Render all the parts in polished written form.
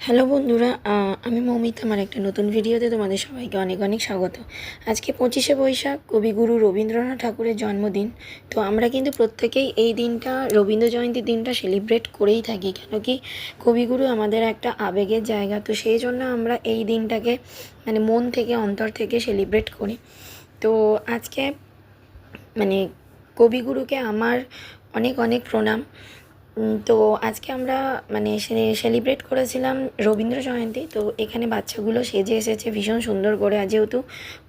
Hello বন্ধুরা, আমি মৌমিতা। আমার একটা নতুন ভিডিওতে তোমাদের সবাইকে অনেক অনেক স্বাগত। আজকে 25শে বৈশাখ, কবিগুরু রবীন্দ্রনাথ ঠাকুরের জন্মদিন। তো আমরা কিন্তু প্রত্যেকেই এই দিনটা, রবীন্দ্র জয়ন্তীর দিনটা সেলিব্রেট করেই থাকি, কেন কি কবিগুরু আমাদের একটা আবেগের জায়গা। তো সেই জন্য আমরা এই দিনটাকে মানে মন থেকে, অন্তর থেকে সেলিব্রেট করি। তো আজকে মানে কবিগুরুকে আমার অনেক অনেক প্রণাম। তো আজকে আমরা মানে সেলিব্রেট করেছিলাম রবীন্দ্র জয়ন্তী। তো এখানে বাচ্চাগুলো সেজে এসেছে ভীষণ সুন্দর করে। আর যেহেতু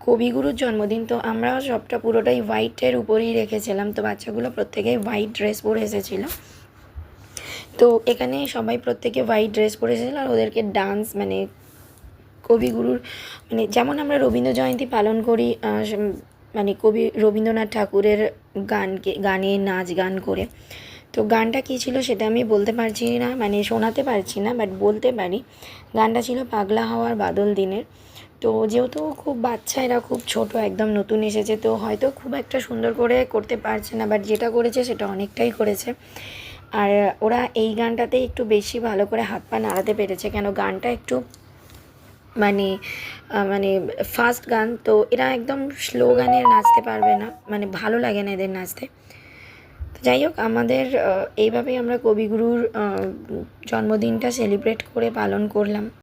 কবিগুরুর জন্মদিন, তো আমরা সবটা পুরোটাই হোয়াইটের উপরেই রেখেছিলাম। তো বাচ্চাগুলো প্রত্যেকেই হোয়াইট ড্রেস পরে এসেছিলো। তো এখানে সবাই প্রত্যেকে হোয়াইট ড্রেস পরে এসেছিলো, আর ওদেরকে ডান্স মানে কবিগুরুর মানে যেমন আমরা রবীন্দ্র জয়ন্তী পালন করি মানে কবি রবীন্দ্রনাথ ঠাকুরের গানে নাচ গান করে। তো গানটা কী ছিল সেটা আমি বলতে পারছি না, মানে শোনাতে পারছি না, বাট বলতে পারি। গানটা ছিল পাগলা হাওয়ার বাদল দিনের। তো যেহেতু খুব বাচ্চা, এরা খুব ছোট, একদম নতুন এসেছে, তো হয়তো খুব একটা সুন্দর করে করতে পারছে না, বাট যেটা করেছে সেটা অনেকটাই করেছে। আর ওরা এই গানটাতে একটু বেশি ভালো করে হাত পা নাড়াতে পেরেছে, কেন গানটা একটু মানে মানে ফাস্ট গান। তো এরা একদম স্লো গানে নাচতে পারবে না, মানে ভালো লাগে না এদের নাচতে। তো যাই হোক, আমাদের এইভাবেই আমরা কবিগুরুর জন্মদিনটা সেলিব্রেট করে পালন করলাম।